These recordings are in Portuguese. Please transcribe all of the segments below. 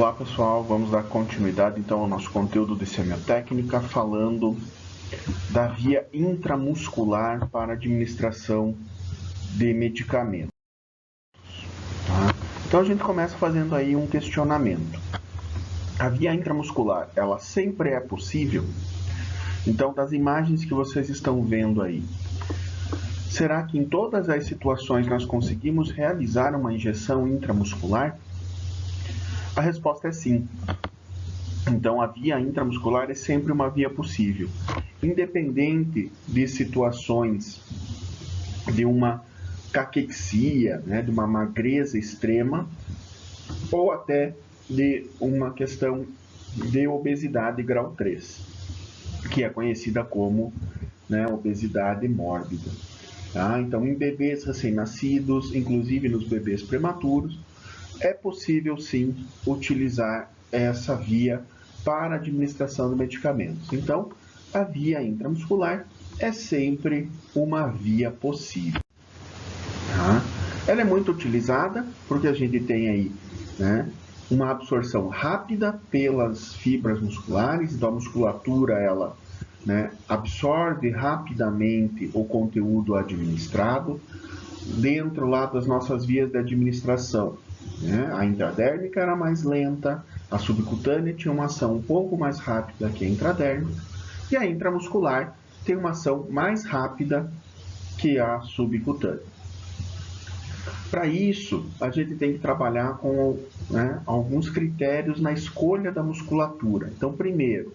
Olá pessoal, vamos dar continuidade então ao nosso conteúdo de semiotécnica falando da via intramuscular para administração de medicamentos. Tá? Então a gente começa fazendo aí um questionamento. A via intramuscular, ela sempre é possível? Então das imagens que vocês estão vendo aí, será que em todas as situações nós conseguimos realizar uma injeção intramuscular? A resposta é sim. Então, a via intramuscular é sempre uma via possível, independente de situações de uma caquexia, de uma magreza extrema, ou até de uma questão de obesidade grau 3, que é conhecida como obesidade mórbida. Tá? Então, em bebês recém-nascidos, inclusive nos bebês prematuros, é possível sim utilizar essa via para administração de medicamentos. Então, a via intramuscular é sempre uma via possível. Tá? Ela é muito utilizada porque a gente tem aí uma absorção rápida pelas fibras musculares, então a musculatura ela absorve rapidamente o conteúdo administrado dentro lá das nossas vias de administração. A intradérmica era mais lenta, a subcutânea tinha uma ação um pouco mais rápida que a intradérmica, e a intramuscular tem uma ação mais rápida que a subcutânea. Para isso, a gente tem que trabalhar com alguns critérios na escolha da musculatura. Então, primeiro,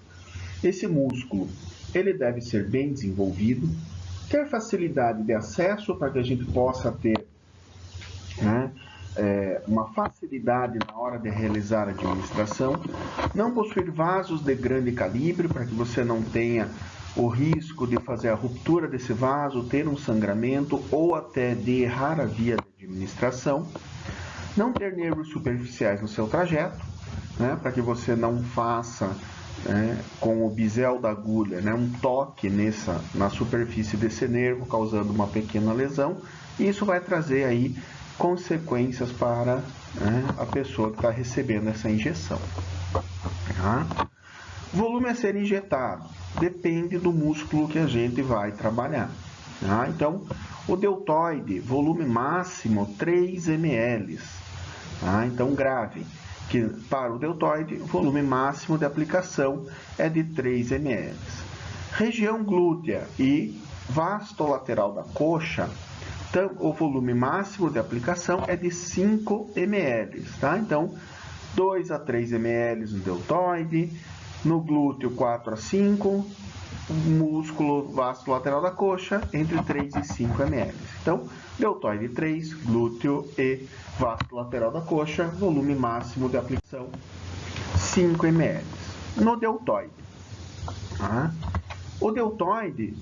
esse músculo ele deve ser bem desenvolvido, ter facilidade de acesso para que a gente possa ter uma facilidade na hora de realizar a administração, não possuir vasos de grande calibre para que você não tenha o risco de fazer a ruptura desse vaso, ter um sangramento ou até de errar a via de administração, não ter nervos superficiais no seu trajeto, para que você não faça com o bisel da agulha um toque na superfície desse nervo, causando uma pequena lesão, e isso vai trazer aí consequências para a pessoa que está recebendo essa injeção. Tá? Volume a ser injetado depende do músculo que a gente vai trabalhar. Tá? Então, o deltoide, volume máximo 3 ml. Tá? Então, grave que para o deltoide, o volume máximo de aplicação é de 3 ml. Região glútea e vastolateral da coxa, o volume máximo de aplicação é de 5 ml. Tá? Então, 2 a 3 ml no deltoide, no glúteo 4 a 5, músculo vastolateral da coxa entre 3 e 5 ml. Então, deltoide 3, glúteo e vastolateral da coxa, volume máximo de aplicação 5 ml. No deltoide, o deltoide,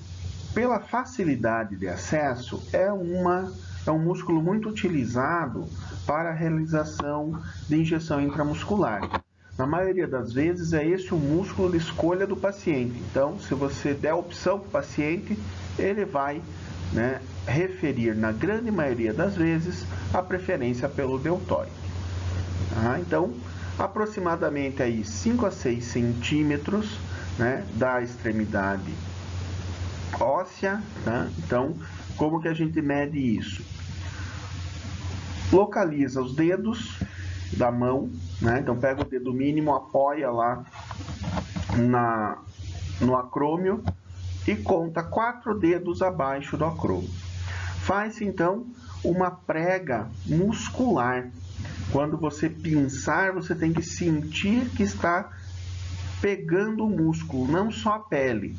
pela facilidade de acesso, é um músculo muito utilizado para a realização de injeção intramuscular. Na maioria das vezes, é esse o músculo de escolha do paciente. Então, se você der opção para o paciente, ele vai referir, na grande maioria das vezes, a preferência pelo deltoide. Então, aproximadamente aí 5 a 6 centímetros da extremidade óssea. Então, como que a gente mede isso? Localiza os dedos da mão, então pega o dedo mínimo, apoia lá no acrômio e conta 4 dedos abaixo do acrômio. Faz então uma prega muscular. Quando você pinçar, você tem que sentir que está pegando o músculo, não só a pele.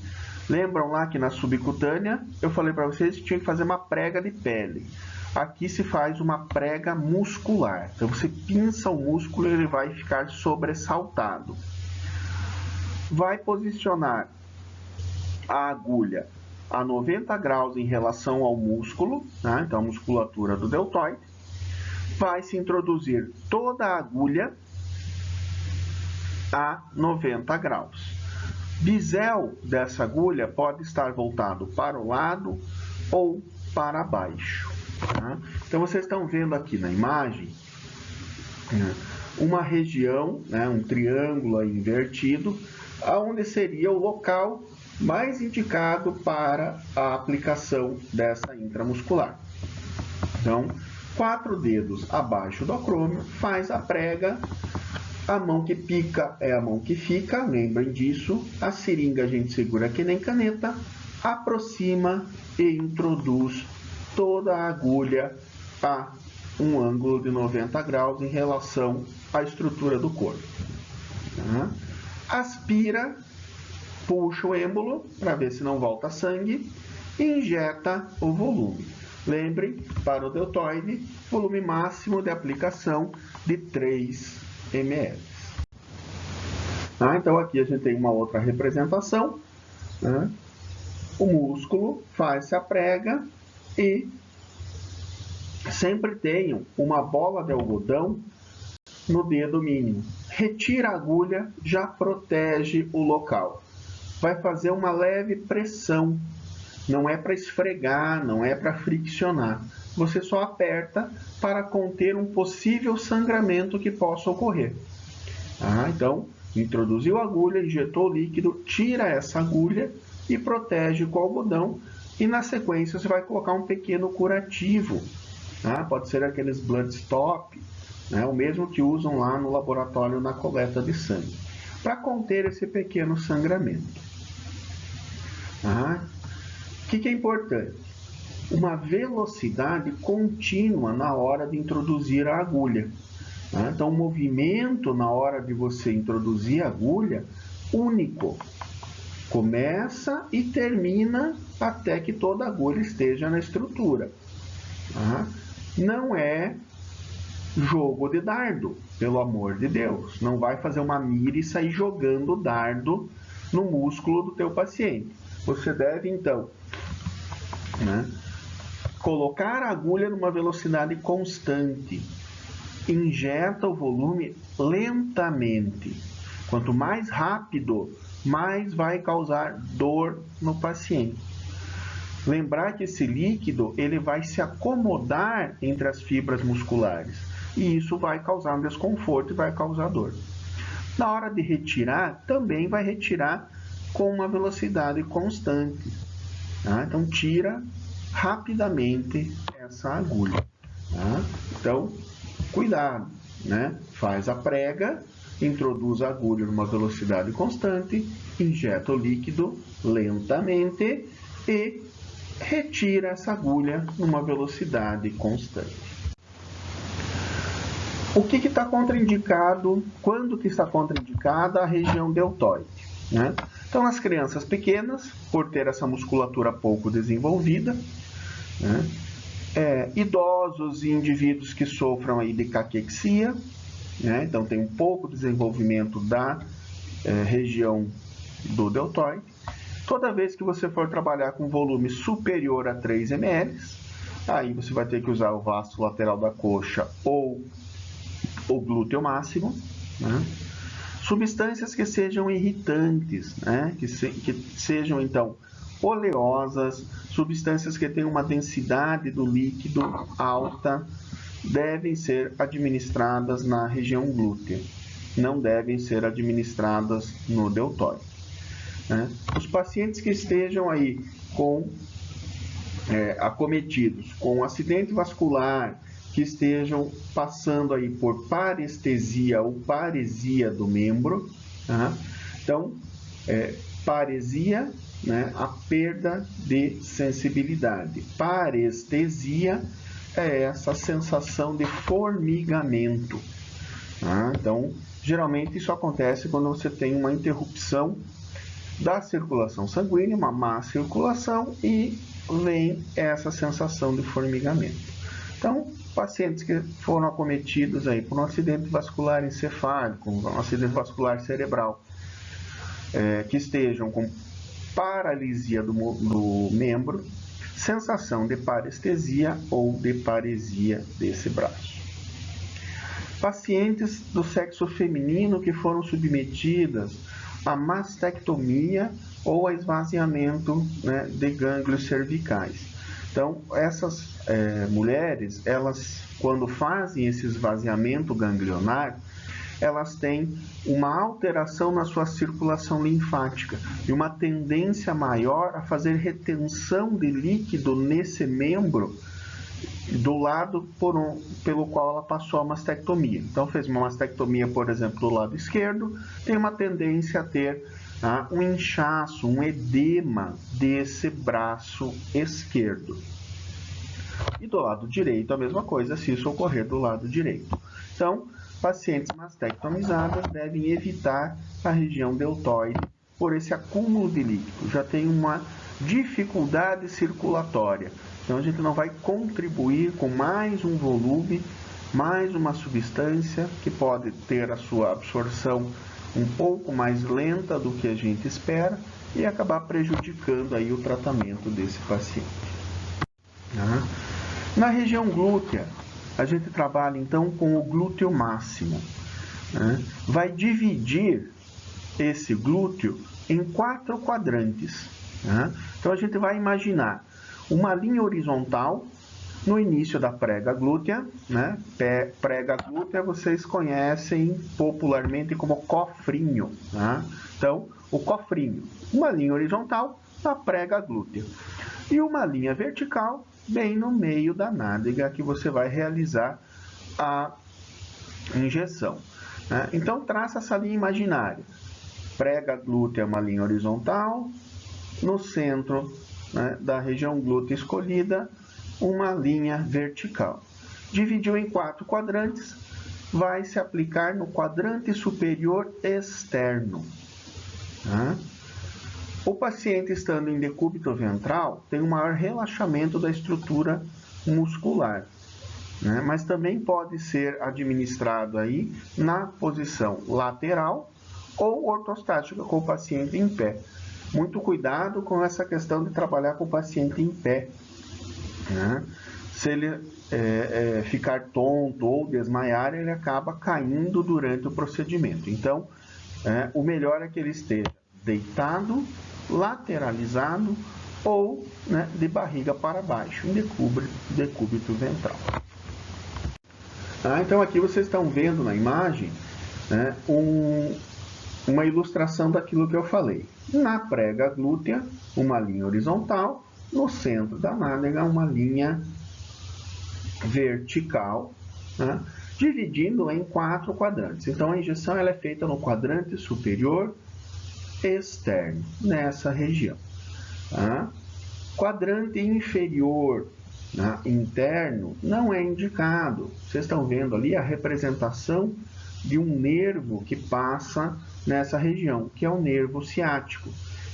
Lembram lá que na subcutânea eu falei para vocês que tinha que fazer uma prega de pele. Aqui se faz uma prega muscular. Então você pinça o músculo e ele vai ficar sobressaltado. Vai posicionar a agulha a 90 graus em relação ao músculo, então a musculatura do deltoide. Vai se introduzir toda a agulha a 90 graus. Bisel dessa agulha pode estar voltado para o lado ou para baixo. Então, vocês estão vendo aqui na imagem uma região, né, um triângulo aí invertido, onde seria o local mais indicado para a aplicação dessa intramuscular. Então, 4 dedos abaixo do acrômio, faz a prega. A mão que pica é a mão que fica, lembrem disso. A seringa a gente segura que nem caneta, aproxima e introduz toda a agulha a um ângulo de 90 graus em relação à estrutura do corpo. Aspira, puxa o êmbolo para ver se não volta sangue e injeta o volume. Lembre, para o deltoide, volume máximo de aplicação de 3 ml. Então aqui a gente tem uma outra representação. O músculo faz-se a prega e sempre tenham uma bola de algodão no dedo mínimo. Retira a agulha, já protege o local. Vai fazer uma leve pressão. Não é para esfregar, não é para friccionar. Você só aperta para conter um possível sangramento que possa ocorrer. Então, introduziu a agulha, injetou o líquido, tira essa agulha e protege com o algodão. E na sequência você vai colocar um pequeno curativo. Pode ser aqueles blood stop, o mesmo que usam lá no laboratório na coleta de sangue, para conter esse pequeno sangramento. O que é importante? Uma velocidade contínua na hora de introduzir a agulha. Então, o movimento na hora de você introduzir a agulha, único. Começa e termina até que toda a agulha esteja na estrutura. Não é jogo de dardo, pelo amor de Deus. Não vai fazer uma mira e sair jogando dardo no músculo do teu paciente. Você deve, então, colocar a agulha numa velocidade constante. Injeta o volume lentamente. Quanto mais rápido, mais vai causar dor no paciente. Lembrar que esse líquido ele vai se acomodar entre as fibras musculares. E isso vai causar um desconforto e vai causar dor. Na hora de retirar, também vai retirar com uma velocidade constante. Então, tira rapidamente essa agulha. Então, cuidado. Faz a prega, introduz a agulha numa velocidade constante, injeta o líquido lentamente e retira essa agulha numa velocidade constante. O que está contraindicado? Quando que está contraindicada a região deltoide? Então, nas crianças pequenas, por ter essa musculatura pouco desenvolvida, idosos e indivíduos que sofram aí de caquexia, então tem um pouco desenvolvimento da região do deltoide. Toda vez que você for trabalhar com volume superior a 3 ml, aí você vai ter que usar o vasto lateral da coxa ou o glúteo máximo. Substâncias que sejam irritantes, que sejam, então, oleosas, substâncias que tenham uma densidade do líquido alta, devem ser administradas na região glútea, não devem ser administradas no deltoide. Os pacientes que estejam aí acometidos com acidente vascular, que estejam passando aí por parestesia ou paresia do membro, então, paresia, a perda de sensibilidade. Parestesia é essa sensação de formigamento. Então, geralmente isso acontece quando você tem uma interrupção da circulação sanguínea, uma má circulação, e vem essa sensação de formigamento. Então, pacientes que foram acometidos aí por um acidente vascular encefálico, um acidente vascular cerebral, que estejam com paralisia do membro, sensação de parestesia ou de paresia desse braço. Pacientes do sexo feminino que foram submetidas a mastectomia ou a esvaziamento de gânglios cervicais. Então, essas mulheres, elas, quando fazem esse esvaziamento ganglionar, elas têm uma alteração na sua circulação linfática e uma tendência maior a fazer retenção de líquido nesse membro do lado pelo qual ela passou a mastectomia. Então, fez uma mastectomia, por exemplo, do lado esquerdo, tem uma tendência a ter um inchaço, um edema desse braço esquerdo. E do lado direito, a mesma coisa, se isso ocorrer do lado direito. Então, pacientes mastectomizadas devem evitar a região deltoide por esse acúmulo de líquido. Já tem uma dificuldade circulatória. Então, a gente não vai contribuir com mais um volume, mais uma substância que pode ter a sua absorção um pouco mais lenta do que a gente espera e acabar prejudicando aí o tratamento desse paciente. Na região glútea, a gente trabalha então com o glúteo máximo. Vai dividir esse glúteo em 4 quadrantes. Então, a gente vai imaginar uma linha horizontal no início da prega glútea, prega glútea vocês conhecem popularmente como cofrinho, Então, o cofrinho, uma linha horizontal na prega glútea e uma linha vertical bem no meio da nádega que você vai realizar a injeção. Então, traça essa linha imaginária. Prega glútea é uma linha horizontal, no centro da região glútea escolhida, uma linha vertical. Dividiu em 4 quadrantes, vai se aplicar no quadrante superior externo. O paciente estando em decúbito ventral tem um maior relaxamento da estrutura muscular, mas também pode ser administrado aí na posição lateral ou ortostática com o paciente em pé. Muito cuidado com essa questão de trabalhar com o paciente em pé. Se ele ficar tonto ou desmaiar, ele acaba caindo durante o procedimento. Então, o melhor é que ele esteja deitado, lateralizado ou de barriga para baixo, em decúbito ventral. Então, aqui vocês estão vendo na imagem uma ilustração daquilo que eu falei. Na prega glútea, uma linha horizontal, no centro da nádega, uma linha vertical, dividindo em 4 quadrantes. Então, a injeção ela é feita no quadrante superior externo, nessa região. Quadrante inferior interno não é indicado. Vocês estão vendo ali a representação de um nervo que passa nessa região, que é o nervo ciático.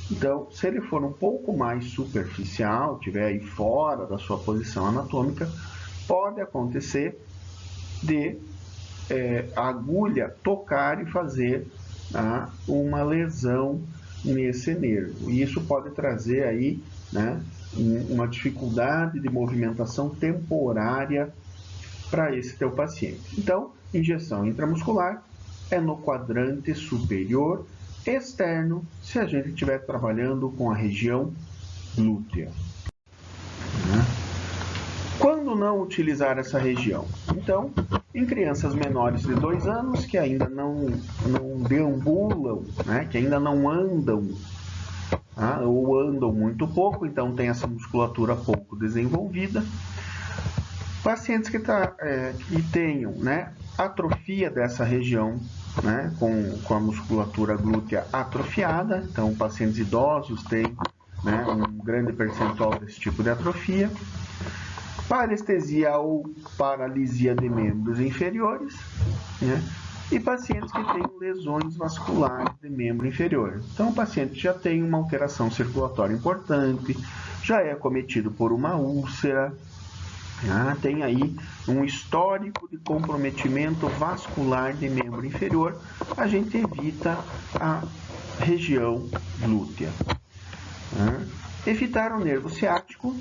Então, se ele for um pouco mais superficial, estiver aí fora da sua posição anatômica, pode acontecer de a agulha tocar e fazer uma lesão nesse nervo. E isso pode trazer aí uma dificuldade de movimentação temporária para esse teu paciente. Então, injeção intramuscular é no quadrante superior externo, se a gente estiver trabalhando com a região glútea. Quando não utilizar essa região? Então, em crianças menores de 2 anos que ainda não deambulam, que ainda não andam, ou andam muito pouco, então tem essa musculatura pouco desenvolvida. Pacientes que tenham atrofia dessa região, com a musculatura glútea atrofiada, então pacientes idosos têm um grande percentual desse tipo de atrofia. Parestesia ou paralisia de membros inferiores, e pacientes que têm lesões vasculares de membro inferior. Então, o paciente já tem uma alteração circulatória importante, já é acometido por uma úlcera, tem aí um histórico de comprometimento vascular de membro inferior, a gente evita a região glútea. Evitar o nervo ciático,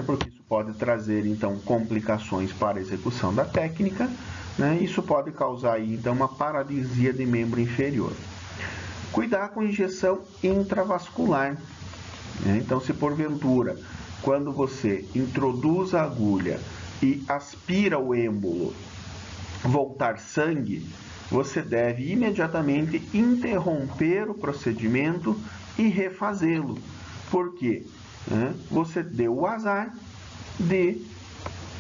porque isso pode trazer então complicações para a execução da técnica, isso pode causar aí, então uma paralisia de membro inferior. Cuidar com injeção intravascular, então se porventura, quando você introduz a agulha e aspira o êmbolo, voltar sangue, você deve imediatamente interromper o procedimento e refazê-lo. Por quê? Você deu o azar de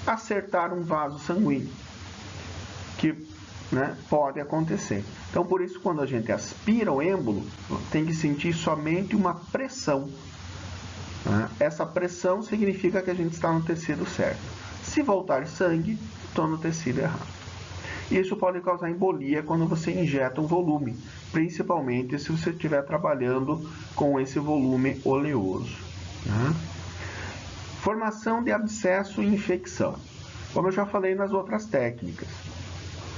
acertar um vaso sanguíneo, que pode acontecer. Então, por isso, quando a gente aspira o êmbolo, tem que sentir somente uma pressão. Essa pressão significa que a gente está no tecido certo. Se voltar sangue, estou no tecido errado. Isso pode causar embolia quando você injeta um volume, principalmente se você estiver trabalhando com esse volume oleoso. Formação de abscesso e infecção. Como eu já falei nas outras técnicas,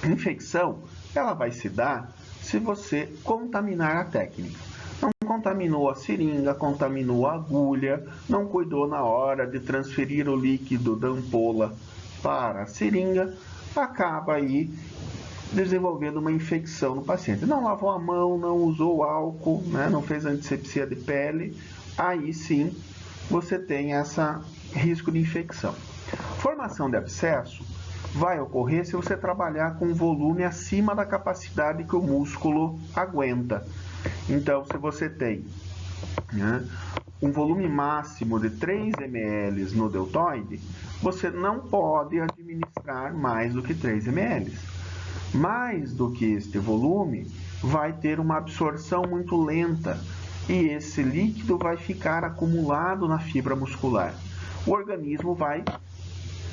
infecção ela vai se dar se você contaminar a técnica. Não contaminou a seringa, contaminou a agulha, não cuidou na hora de transferir o líquido da ampola para a seringa, acaba aí desenvolvendo uma infecção no paciente. Não lavou a mão, não usou álcool, não fez antisepsia de pele, aí sim você tem esse risco de infecção. Formação de abscesso vai ocorrer se você trabalhar com volume acima da capacidade que o músculo aguenta. Então, se você tem um volume máximo de 3 ml no deltoide, você não pode administrar mais do que 3 ml. Mais do que este volume, vai ter uma absorção muito lenta e esse líquido vai ficar acumulado na fibra muscular. O organismo vai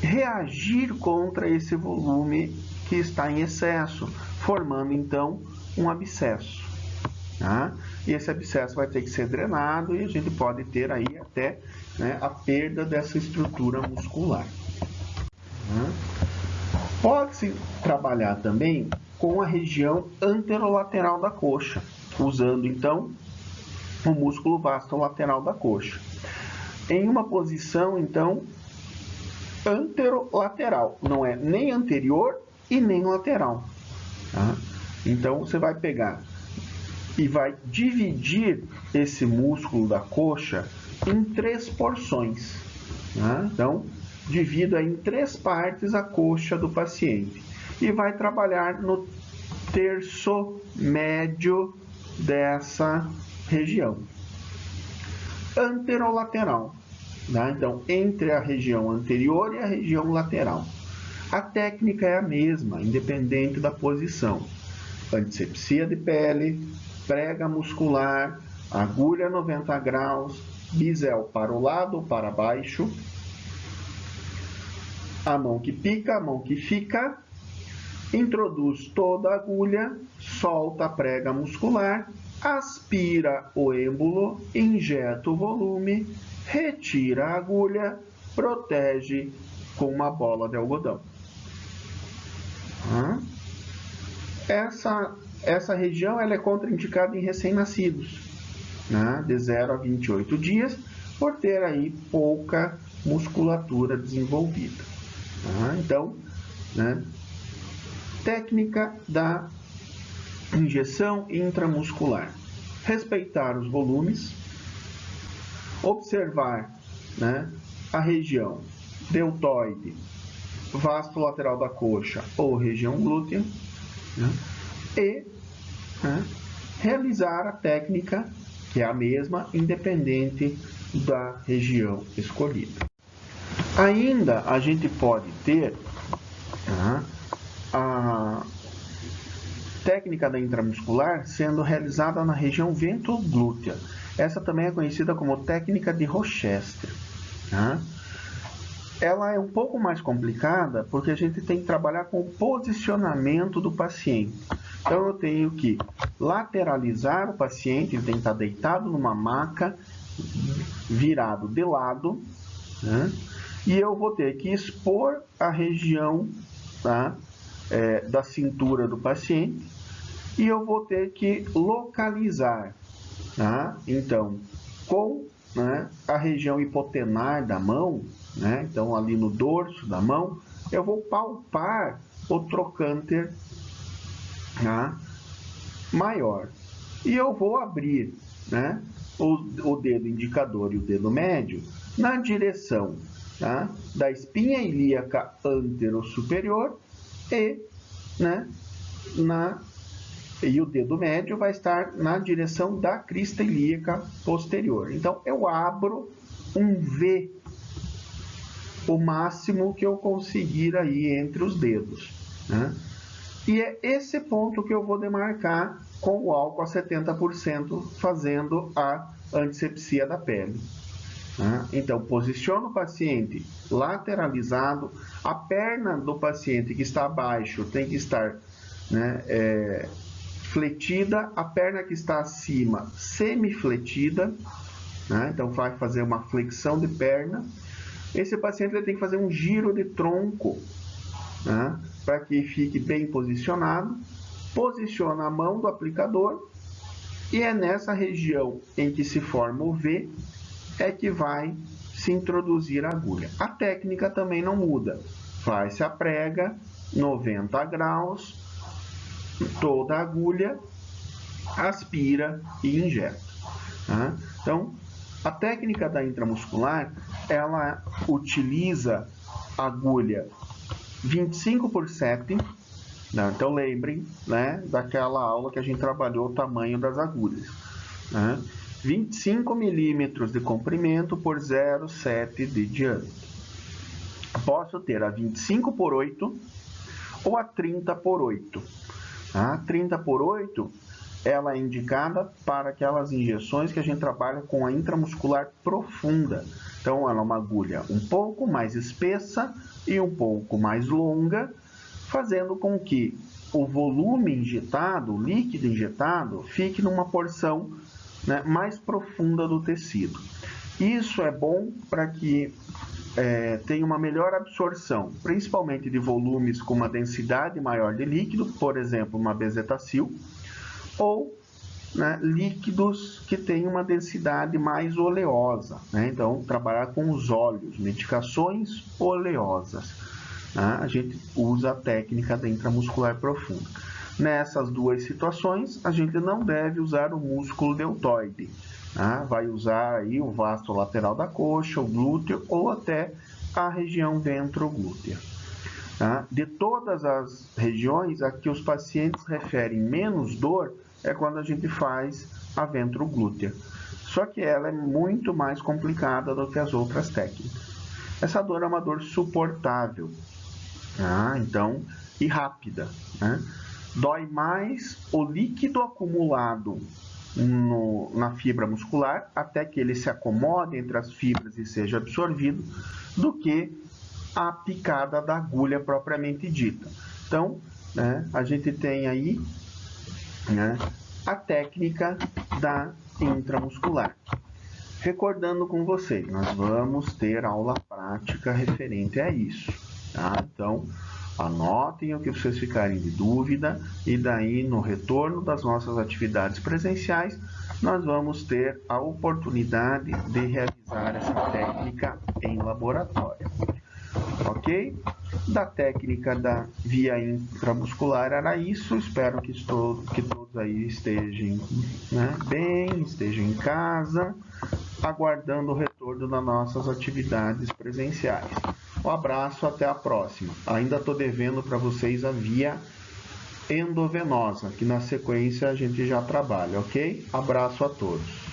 reagir contra esse volume que está em excesso, formando então um abscesso. E esse abscesso vai ter que ser drenado e a gente pode ter aí até a perda dessa estrutura muscular. Pode-se trabalhar também com a região anterolateral da coxa, usando então o músculo vastolateral da coxa. Em uma posição então anterolateral, não é nem anterior e nem lateral. Então você vai pegar e vai dividir esse músculo da coxa em 3 porções. Então, divida em 3 partes a coxa do paciente e vai trabalhar no terço médio dessa região. Anterolateral. Então, entre a região anterior e a região lateral. A técnica é a mesma, independente da posição. Antisepsia de pele, prega muscular, agulha 90 graus, bisel para o lado ou para baixo, a mão que pica, a mão que fica, introduz toda a agulha, solta a prega muscular, aspira o êmbolo, injeta o volume, retira a agulha, protege com uma bola de algodão. Essa região ela é contraindicada em recém-nascidos, de 0 a 28 dias, por ter aí pouca musculatura desenvolvida. Então, técnica da injeção intramuscular. Respeitar os volumes, observar a região deltoide, vasto lateral da coxa ou região glútea, e realizar a técnica, que é a mesma, independente da região escolhida. Ainda a gente pode ter a técnica da intramuscular sendo realizada na região ventroglútea. Essa também é conhecida como técnica de Rochester. Ela é um pouco mais complicada porque a gente tem que trabalhar com o posicionamento do paciente. Então eu tenho que lateralizar o paciente, ele tem que estar deitado numa maca, virado de lado, e eu vou ter que expor a região da cintura do paciente e eu vou ter que localizar, então, com a região hipotenar da mão, então ali no dorso da mão, eu vou palpar o trocânter maior e eu vou abrir o dedo indicador e o dedo médio na direção da espinha ilíaca antero-superior e e o dedo médio vai estar na direção da crista ilíaca posterior. Então, eu abro um V, o máximo que eu conseguir aí entre os dedos, né? E é esse ponto que eu vou demarcar com o álcool a 70%, fazendo a antisepsia da pele. Então, posiciono o paciente lateralizado, a perna do paciente que está abaixo tem que estar, né, fletida, a perna que está acima semifletida, né? Então vai fazer uma flexão de perna. Esse paciente ele tem que fazer um giro de tronco, né, para que fique bem posicionado. Posiciona a mão do aplicador e é nessa região em que se forma o V é que vai se introduzir a agulha. A técnica também não muda. Faz-se a prega, 90 graus, toda a agulha, aspira e injeta. Então, a técnica da intramuscular, ela utiliza agulha 25 por 7. Então, lembrem, né, daquela aula que a gente trabalhou o tamanho das agulhas. 25 milímetros de comprimento por 0,7 de diâmetro. Posso ter a 25 por 8 ou a 30 por 8. A 30 por 8 ela é indicada para aquelas injeções que a gente trabalha com a intramuscular profunda. Então, ela é uma agulha um pouco mais espessa e um pouco mais longa, fazendo com que o volume injetado, o líquido injetado, fique numa porção, né, mais profunda do tecido. Isso é bom para que tenha uma melhor absorção, principalmente de volumes com uma densidade maior de líquido, por exemplo, uma bezetacil, ou, né, líquidos que têm uma densidade mais oleosa, né? Então, trabalhar com os óleos, medicações oleosas, né? A gente usa a técnica da intramuscular profunda. Nessas duas situações, a gente não deve usar o músculo deltoide, né? Vai usar aí o vasto lateral da coxa, o glúteo ou até a região ventroglútea. De todas as regiões, a que os pacientes referem menos dor é quando a gente faz a ventroglútea. Só que ela é muito mais complicada do que as outras técnicas. Essa dor é uma dor suportável, então, e rápida, né? Dói mais o líquido acumulado na fibra muscular até que ele se acomode entre as fibras e seja absorvido, do que a picada da agulha propriamente dita. Então, né, a gente tem aí, né, a técnica da intramuscular. Recordando com vocês, nós vamos ter aula prática referente a isso, tá? Então, anotem o que vocês ficarem de dúvida e daí no retorno das nossas atividades presenciais, nós vamos ter a oportunidade de realizar essa técnica em laboratório. Ok? Da técnica da via intramuscular era isso. Espero que todos aí estejam, né, bem, estejam em casa, aguardando o retorno das nossas atividades presenciais. Um abraço, até a próxima. Ainda estou devendo para vocês a via endovenosa, que na sequência a gente já trabalha, ok? Abraço a todos.